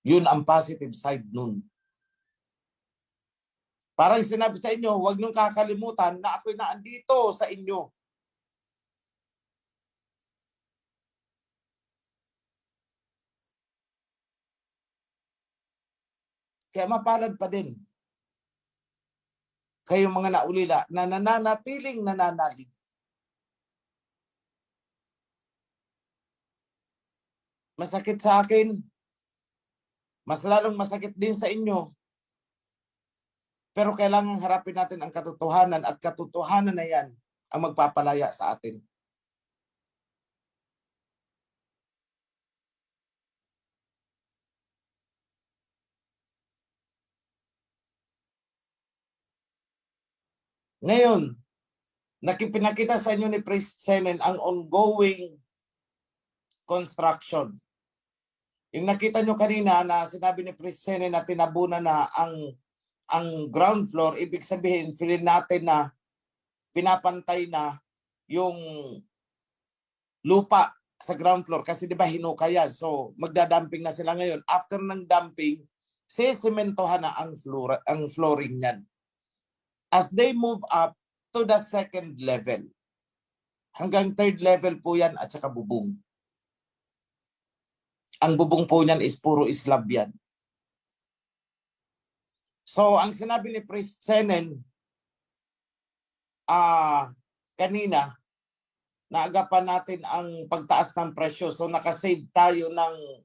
Yun ang positive side nun. Parang sinabi sa inyo, huwag niyong kakalimutan na ako'y naandito sa inyo. Kaya mapalad pa din kayong mga naulila na nananatiling nananalig. Masakit sa akin, mas lalong masakit din sa inyo. Pero kailangan harapin natin ang katotohanan at katotohanan na yan ang magpapalaya sa atin. Ngayon, pinakita sa inyo ni Priest Senen ang ongoing construction. Yung nakita nyo kanina na sinabi ni Priest Senen na tinabunan na ang ground floor, ibig sabihin, feeling natin na pinapantay na yung lupa sa ground floor kasi di ba hinuka yan. So magda-dumping na sila ngayon. After ng dumping, sesementohan na ang flooring niyan. As they move up to the second level. Hanggang third level po yan at saka bubong. Ang bubong po niyan is puro slab yan. So, ang sinabi ni Priest Senen kanina, naagapan natin ang pagtaas ng presyo. So, nakasave tayo ng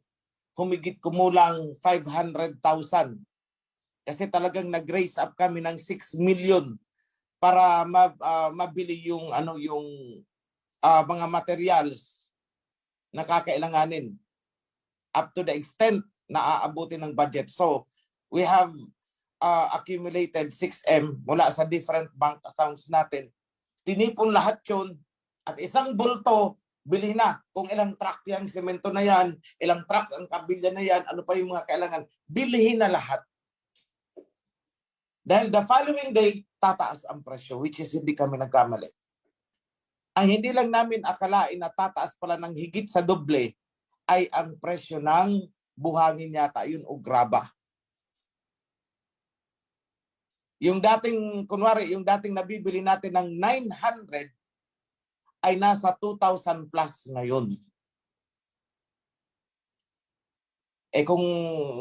humigit kumulang 500,000. Kasi talagang nag-raise up kami ng 6 million para mabili yung mga materials na kakailanganin up to the extent na aabutin ng budget. So, we have accumulated 6M mula sa different bank accounts natin. Tinipon lahat yun at isang bulto, bilhin na. Kung ilang truck yung semento na yan, ilang truck ang kabilya na yan, ano pa yung mga kailangan, bilhin na lahat. Dahil the following day, tataas ang presyo, which is hindi kami nagkamali. Ang hindi lang namin akalain na tataas pala ng higit sa doble ay ang presyo ng buhangin yata, yun o graba. Yung dating, kunwari, yung dating nabibili natin ng 900 ay nasa 2,000 plus ngayon. Eh kung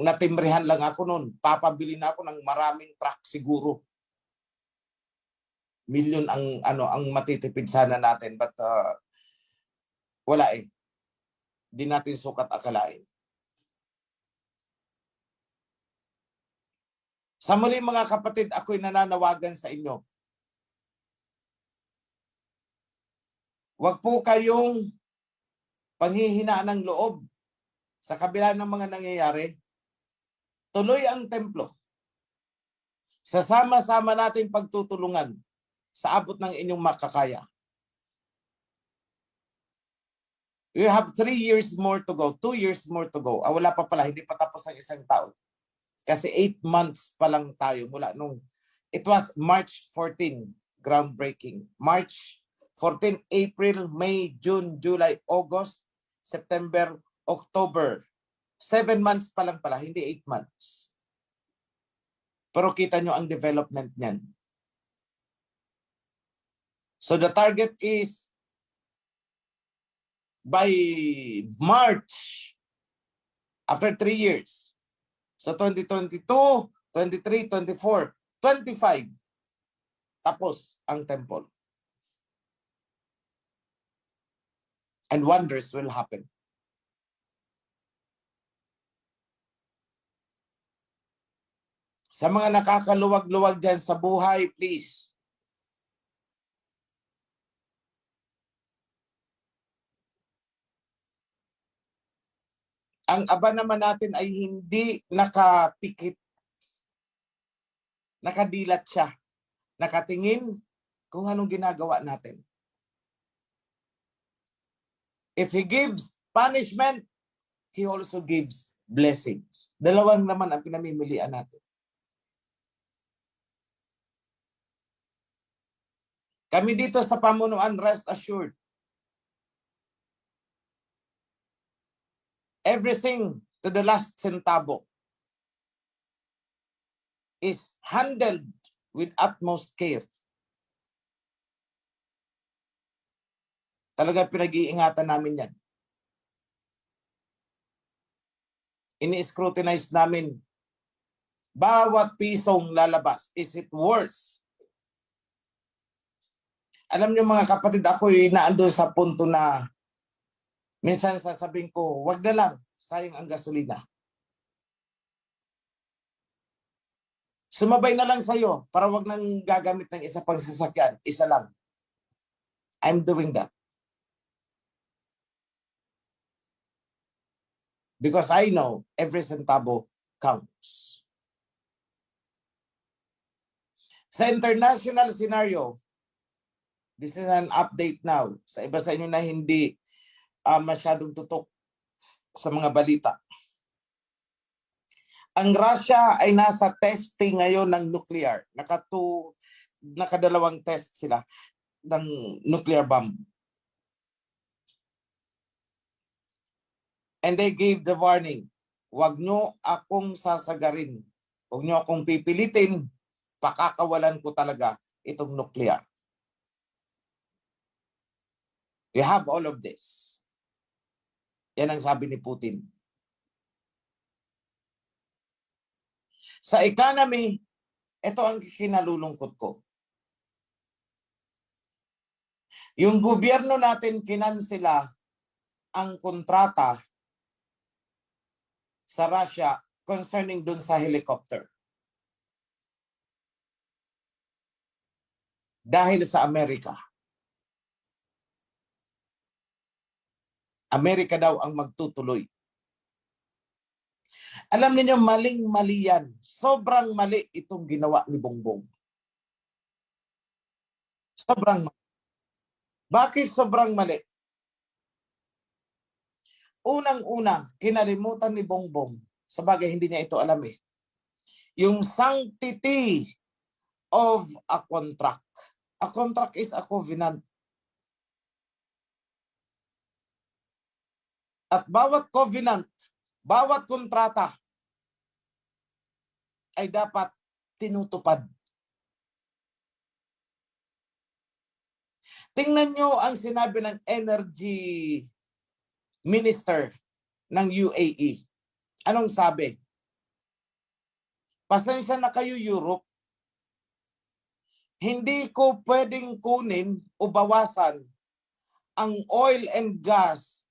natimbrihan lang ako noon, papabili na ako ng maraming truck siguro. milyon ang matitipid sana natin, but wala eh. Di natin sukat akalain. Sa muli mga kapatid, ako'y nananawagan sa inyo. Huwag po kayong panghihinaan ng loob sa kabila ng mga nangyayari. Tuloy ang templo. Sasama-sama natin pagtutulungan sa abot ng inyong makakaya. You have 3 years more to go, 2 years more to go. Wala pa pala, hindi pa tapos ang isang taon. Kasi 8 months pa lang tayo mula nung, it was March 14, groundbreaking. March 14, April, May, June, July, August, September, October. 7 months pa lang pala, hindi 8 months. Pero kita nyo ang development niyan. So the target is by March, after 3 years, so 2022, 23, 24, 25, tapos ang temple. And wonders will happen. Sa mga nakakaluwag-luwag dyan sa buhay, please, ang aba naman natin ay hindi nakapikit. Nakadilat siya. Nakatingin kung anong ginagawa natin. If He gives punishment, He also gives blessings. Dalawang naman ang pinamimilian natin. Kami dito sa pamunuan, rest assured. Everything to the last centavo is handled with utmost care. Talaga pinag-iingatan namin yan. Ini-scrutinize namin bawat pisong lalabas. Is it worse? Alam niyo mga kapatid, ako'y naandun sa punto na minsan sasabihin ko, wag na lang, sayang ang gasolina. Sumabay na lang sa'yo para wag nang gagamit ng isa pang sasakyan. Isa lang. I'm doing that. Because I know every centavo counts. Sa international scenario, this is an update now. Sa iba sa inyo na hindi masyadong tutok sa mga balita. Ang Russia ay nasa testing ngayon ng nuclear. Nakadalawang test sila ng nuclear bomb. And they gave the warning, wag nyo akong sasagarin. Wag nyo akong pipilitin. Pakakawalan ko talaga itong nuclear. We have all of this. Yan ang sabi ni Putin. Sa economy, ito ang kinalulungkot ko. Yung gobyerno natin kinansela ang kontrata sa Russia concerning dun sa helicopter. Dahil sa Amerika. Amerika daw ang magtutuloy. Alam niyo, maling-mali yan. Sobrang mali itong ginawa ni Bongbong. Sobrang mali. Bakit sobrang mali? Unang-una, kinalimutan ni Bongbong. Sabagay, hindi niya ito alam eh. Yung sanctity of a contract. A contract is a covenant. At bawat covenant, bawat kontrata ay dapat tinutupad. Tingnan nyo ang sinabi ng energy minister ng UAE. Anong sabi? Pasensya na kayo, Europe. hindi ko pwedeng kunin o bawasan ang oil and gas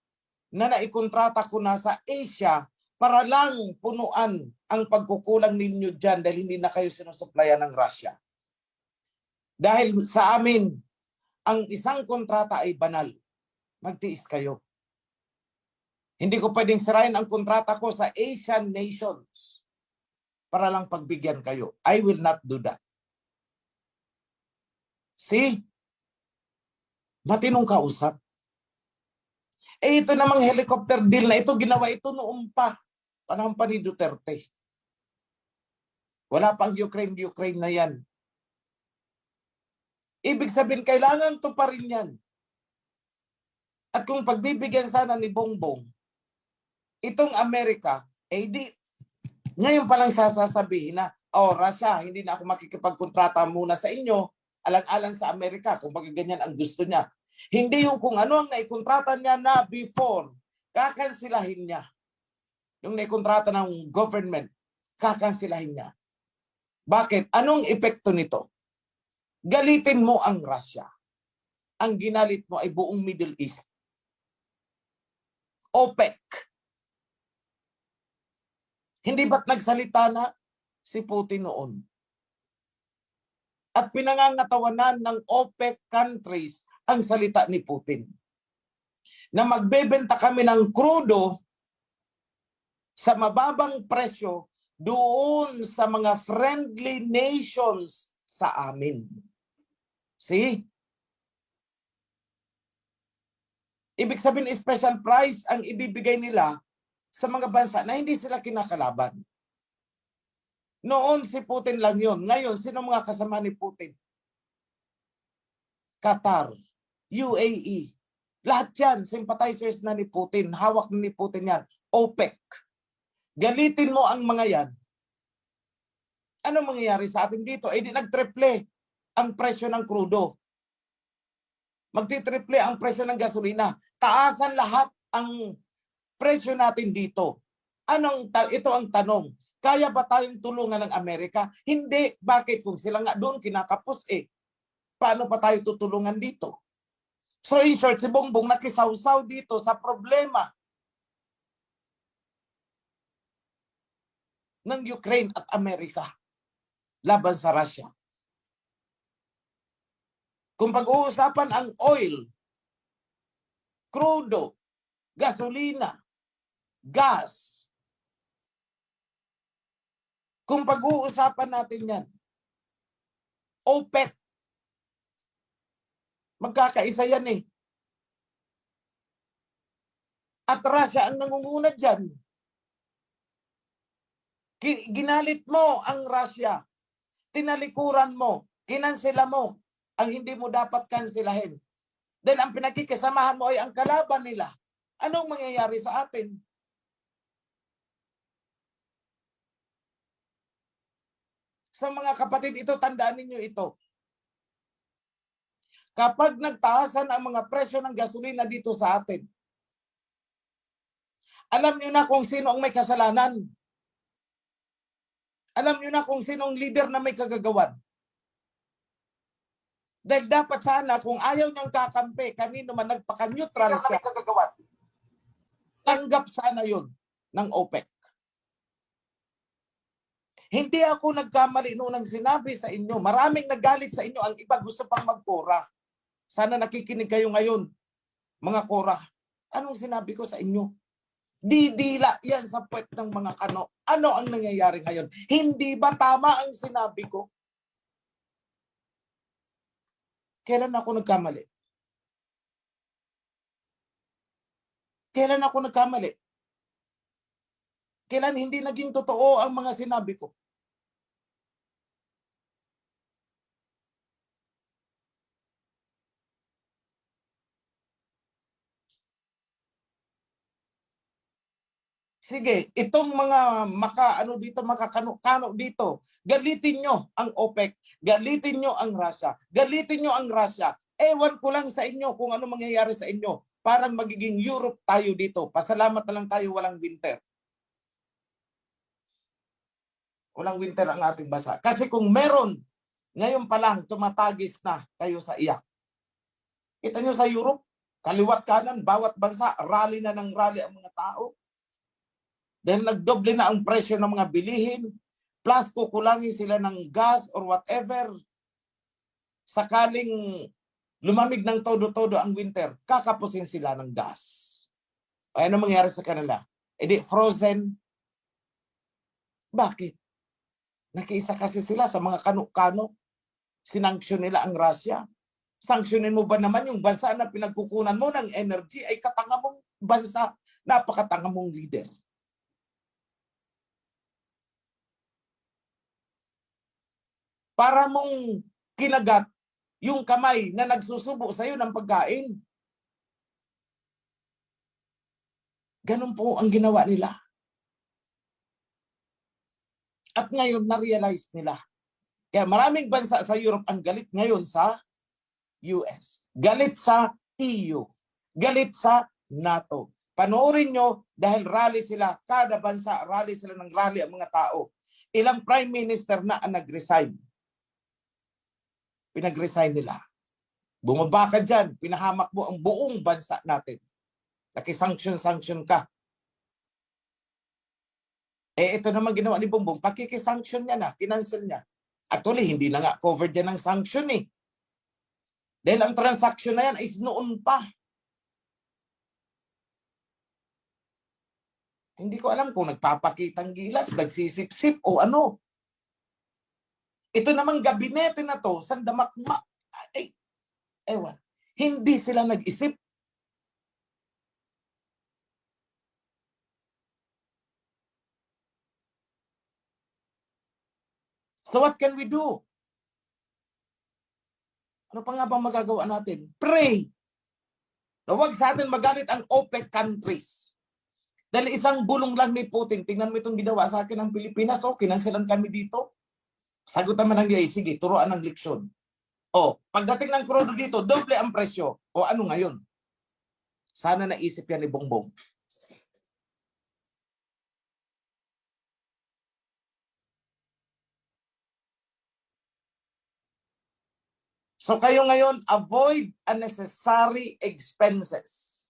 na naikontrata ko na sa Asia para lang punuan ang pagkukulang ninyo dyan dahil hindi na kayo sinusuplayan ng Russia. Dahil sa amin, ang isang kontrata ay banal. Magtiis kayo. Hindi ko pwedeng sirain ang kontrata ko sa Asian nations para lang pagbigyan kayo. I will not do that. See? Matinong kausap. Eh ito namang helicopter deal na ito, ginawa ito noong pa. Panahon pa ni Duterte. Wala pang Ukraine na yan. Ibig sabihin, kailangan to pa rin yan. At kung pagbibigyan sana ni Bongbong, itong Amerika, eh di, ngayon pa lang sasabihin na, oh, Russia, hindi na ako makikipagkontrata muna sa inyo, alang-alang sa Amerika, kung ganyan ang gusto niya. Hindi yung kung ano ang naikontrata niya na before, kakansilahin niya. Yung naikontrata ng government, kakansilahin niya. Bakit? Anong epekto nito? Galitin mo ang Russia. Ang ginalit mo ay buong Middle East. OPEC. Hindi ba't nagsalita na si Putin noon? At pinangangatawanan ng OPEC countries ang salita ni Putin. Na magbebenta kami ng krudo sa mababang presyo doon sa mga friendly nations sa amin. See? Ibig sabihin, special price ang ibibigay nila sa mga bansa na hindi sila kinakalaban. Noon si Putin lang yon. Ngayon, sino mga kasama ni Putin? Qatar, UAE. Lahat yan, sympathizers na ni Putin. Hawak na ni Putin yan. OPEC. Galitin mo ang mga yan. Ano mangyayari sa atin dito? Eh di nagtriple ang presyo ng krudo. Magtitriple ang presyo ng gasolina. Taasan lahat ang presyo natin dito. Ito ang tanong. Kaya ba tayong tulungan ng Amerika? Hindi. Bakit? Kung sila nga doon kinakapos paano pa tayo tutulungan dito? So in short, si Bongbong nakisawsaw dito sa problema ng Ukraine at Amerika laban sa Russia. Kung pag-uusapan ang oil, crudo, gasolina, gas, kung pag-uusapan natin yan, OPEC, magkakaisa yan At Russia ang nangunguna dyan. Ginalit mo ang Russia. Tinalikuran mo. Kinansela mo ang hindi mo dapat kansilahin. Then ang pinakikisamahan mo ay ang kalaban nila. Anong mangyayari sa atin? Sa mga kapatid, ito, tandaan ninyo ito. Kapag nagtaasan ang mga presyo ng gasolina dito sa atin, alam nyo na kung sino ang may kasalanan. Alam nyo na kung sino ang leader na may kagagawan. Dahil dapat sana kung ayaw niyang kakampi, kanino man nagpaka-neutral siya, tanggap sana yun ng OPEC. Hindi ako nagkamali noong sinabi sa inyo. Maraming nagalit sa inyo. Ang iba gusto pang magkora. Sana nakikinig kayo ngayon, mga kora. Anong sinabi ko sa inyo? Didila yan sa puwet ng mga kano. Ano ang nangyayari ngayon? Hindi ba tama ang sinabi ko? Kailan ako nagkamali? Kailan ako nagkamali? Kailan hindi naging totoo ang mga sinabi ko? Sige, itong mga makakano dito, galitin nyo ang OPEC, galitin nyo ang Russia, galitin nyo ang Russia. Ewan ko lang sa inyo kung ano mangyayari sa inyo. Parang magiging Europe tayo dito. Pasalamat na lang tayo walang winter. Walang winter ang ating bansa. Kasi kung meron Ngayon pa lang, tumatagis na kayo sa iyak. Kita nyo sa Europe, kaliwat kanan, bawat bansa, rally na ng rally ang mga tao. Dahil nagdoble na ang presyo ng mga bilihin, plus kukulangin sila ng gas or whatever. Sakaling lumamig ng todo-todo ang winter, kakapusin sila ng gas. Ay, ano mangyari sa kanila? E di frozen. Bakit? Nakiisa kasi sila sa mga kano-kano. Sinanksyon nila ang Russia. Sanksyonin mo ba naman yung bansa na pinagkukunan mo ng energy ay katanga mong bansa, napakatanga mong leader. Para mong kinagat yung kamay na nagsusubo sa iyo ng pagkain. Ganun po ang ginawa nila. At ngayon, na-realize nila. Kaya maraming bansa sa Europe ang galit ngayon sa US. Galit sa EU. Galit sa NATO. Panoorin nyo dahil rally sila. Kada bansa, rally sila ng rally ang mga tao. Ilang prime minister na ang nag-resign. Pinag-resign nila. Bumaba ka dyan. Pinahamak mo ang buong bansa natin. Nakisanction-sanction ka. Ito naman ginawa ni Bongbong. Pakikisanction niya na. Kinancel niya. Actually, hindi na nga covered yan ng sanction eh. Dahil ang transaction na yan is noon pa. Hindi ko alam kung nagpapakitang gilas, nagsisip-sip o ano. Ito namang gabinete na to, sandamakmak. Ay, ewan. Hindi sila nag-isip. So what can we do? Ano pa nga bang magagawa natin? Pray. Huwag sa atin magalit ang OPEC countries. Dahil isang bulong lang ni Putin, tingnan mo itong ginawa sa akin ng Pilipinas, kinanselan kami dito. Sagutan man ng DI, sige, turuan ng leksyon. Pagdating ng krudo dito, doble ang presyo. Ano ngayon? Sana naisip yan ni Bongbong. So kayo ngayon, avoid unnecessary expenses.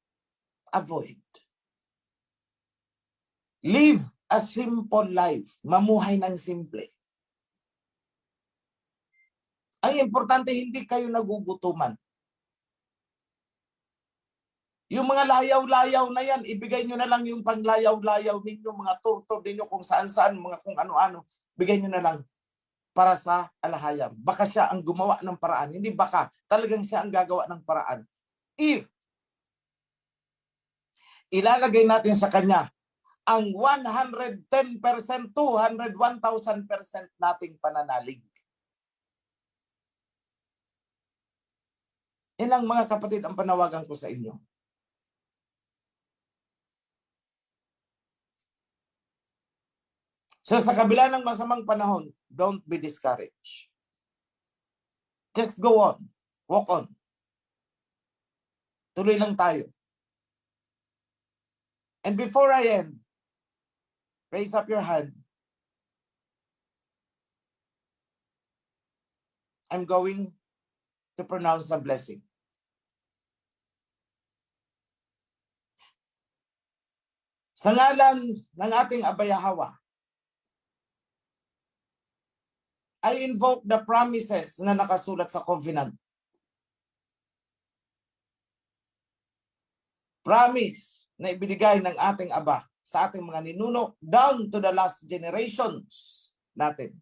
Avoid. Live a simple life. Mamuhay ng simple. Ang importante, hindi kayo nagugutuman. Yung mga layaw-layaw na yan, ibigay nyo na lang yung panglayaw-layaw ninyo, mga turtor ninyo kung saan-saan, mga kung ano-ano. Bigay nyo na lang para sa alahayam. Baka siya ang gumawa ng paraan. Hindi baka, talagang siya ang gagawa ng paraan. If ilalagay natin sa kanya ang 110%, 201,000% nating pananalig. Yan mga kapatid ang panawagan ko sa inyo. So sa kabila ng masamang panahon, don't be discouraged. Just go on. Walk on. Tuloy lang tayo. And before I end, raise up your hand. I'm going to pronounce a blessing. Sa ngalan ng ating Abayahawa, I invoke the promises na nakasulat sa covenant. Promise na ibinigay ng ating Aba sa ating mga ninuno down to the last generations natin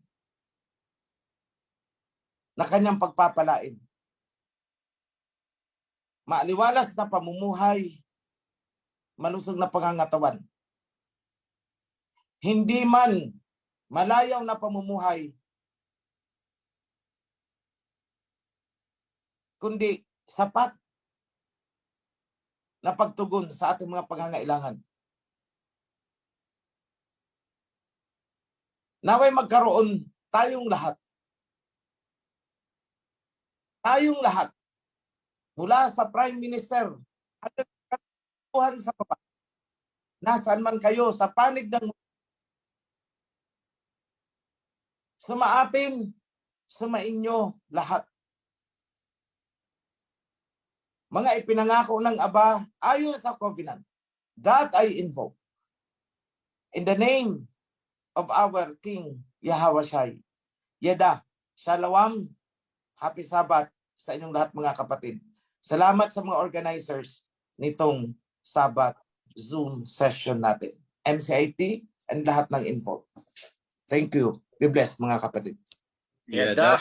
na kanyang pagpapalain. Maaliwalas na pamumuhay, malusog na pangangatawan. Hindi man malayaw na pamumuhay, kundi sapat na pagtugon sa ating mga pangangailangan. Naway magkaroon tayong lahat. Tayong lahat. Mula sa Prime Minister at Tuhan sa baba. Nasaan man kayo sa panig ng sumaatin sumainyo lahat. Mga ipinangako ng Aba ayon sa covenant that I invoke. In the name of our King Yahawashai. Yada, Shalom, Happy Sabbath sa inyong lahat mga kapatid. Salamat sa mga organizers nitong Sabbath Zoom session natin. MCIT and lahat ng info. Thank you. Be blessed mga kapatid. Yada.